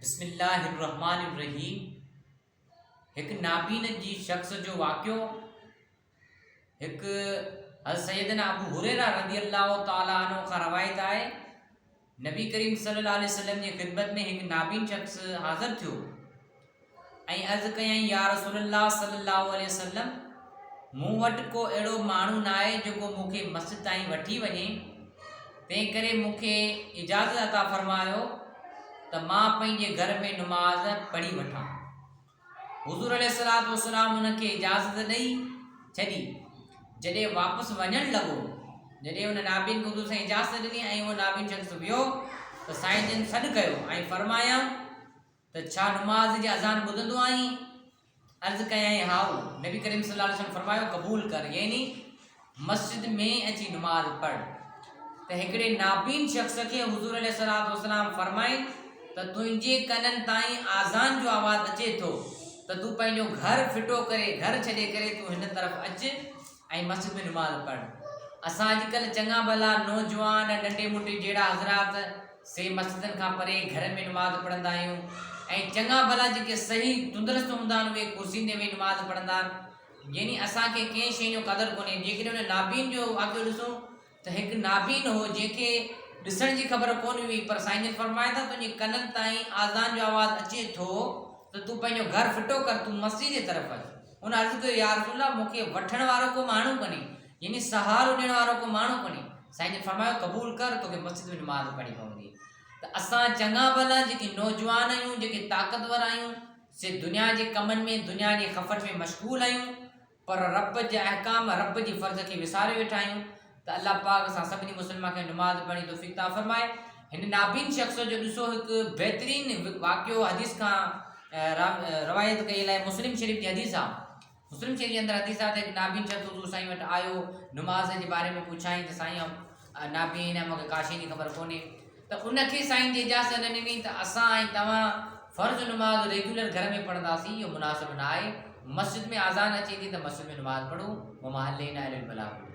बिस्मिल्लाहिर्रहमानिर्रहीम। एक नाबीन जी शख्स जो वाक़ियो एक सैयदना अबू हुरैरा रज़ी अल्लाह ताला अन्हु खां रवायत आहे। नबी करीम सल्लल्लाहु अलैहि वसल्लम जी ख़िदमत में एक नाबीन शख्स हाज़िर थियो ऐं अर्ज़ु कयईं, या रसूलल्लाह सल्लल्लाहु अलैहि वसल्लम, मूं वटि को अहिड़ो माण्हू न आहे जेको मूंखे मस्जिद ताईं वठी वञे, तंहिं करे मूंखे इजाज़त अता फ़रमायो त मां पंहिंजे घर में नमाज़ पढ़ी वठां। हुज़ूर अलैहिस्सलातु वस्सलाम उनखे इजाज़त ॾेई छॾी। जॾहिं वापसि वञणु लॻो, जॾहिं उन नाबीन खे हुज़ूर सां इजाज़त ॾिनी ऐं उहो नाबीन शख़्स वियो त साईं जन सॾु कयो ऐं फ़रमाया त छा नमाज़ जी अज़ान ॿुधंदो आहीं? अर्ज़ु कयईं, हाउ। नबी करीम सल्लल्लाहु अलैहि वसल्लम फ़रमायो, क़बूल कर, यानी मस्जिद में अची नमाज़ पढ़। त हिकिड़े नाबीन शख़्स खे हुज़ूर अलैहिस्सलातु वस्सलाम फ़रमाईं त तुंहिंजे कननि ताईं आज़ान जो आवाज़ु अचे थो त तूं पंहिंजो घर फिटो करे, घर छॾे करे तूं हिन तरफ़ अच ऐं मस्जिद में नमाज़ पढ़। असां अॼुकल्ह चङा भला नौजवान नंढे मुंढे जहिड़ा हज़रात से मस्जिदनि खां परे घर में नमाज़ पढ़ंदा आहियूं ऐं चङा भला जेके सही तंदुरुस्त हूंदा आहिनि उहे कुर्सियुनि ते वेही नमाज़ पढ़ंदा आहिनि। यानी असांखे कंहिं शइ जो क़दुरु कोन्हे। जेकॾहिं उन नाबीन जो वाक़ियो ॾिसूं त हिकु नाबीन हो जंहिंखे ॾिसण जी ख़बर कोन हुई, पर साईं जन फ़रमाए था तुंहिंजे कननि ताईं आज़ान जो आवाज़ु अचे थो त तूं पंहिंजो घर फिटो कर, तूं मस्जिद जे तरफ़ अच। उन अर्ज़ु कयो, या रसूल अल्लाह, मूंखे वठण वारो को माण्हू कोन्हे, यानी सहारो ॾियण वारो को माण्हू कोन्हे। साईं जन फ़रमायो, क़बूल कर, तोखे मस्जिद में नमाज़ पढ़ी पवंदी। त असां चङा भला जेके नौजवान आहियूं, जेके ताक़तवर आहियूं, से दुनिया जे कमनि में, दुनिया जे ख़फ़त में मशगूल आहियूं, पर रब जे अहकाम, रब जी फ़र्ज़ खे विसारे वेठा आहियूं। त अल्लाह पाक असां सभिनी मुस्लिमान खे नमाज़ पढ़ी तौफ़ीक़ अता फ़रमाए। हिन नाबीन शख़्स जो ॾिसो हिकु बहितरीनु वाक़ियो हदीस खां रवायत कयल आहे। मुस्लिम शरीफ़ जी हदीस आहे। मुस्लिम शरीफ़ जे अंदरि हदीस आहे त हिकु नाबीन शख़्स हुज़ूर साईं वटि आयो, नमाज़ जे बारे में पुछाईं त साईं नाबीन आहे, मूंखे का शइ जी ख़बर कोन्हे। त उनखे साईं जी इजाज़त न ॾिनी त असां ऐं तव्हां फ़र्ज़ु नमाज़ रेगुलर घर में पढ़ंदासीं, इहो मुनासिब न आहे। मस्जिद में आज़ान अचे थी त मस्जिद में नमाज़ पढ़ूं। वमा अलैना इल्लल बलाग।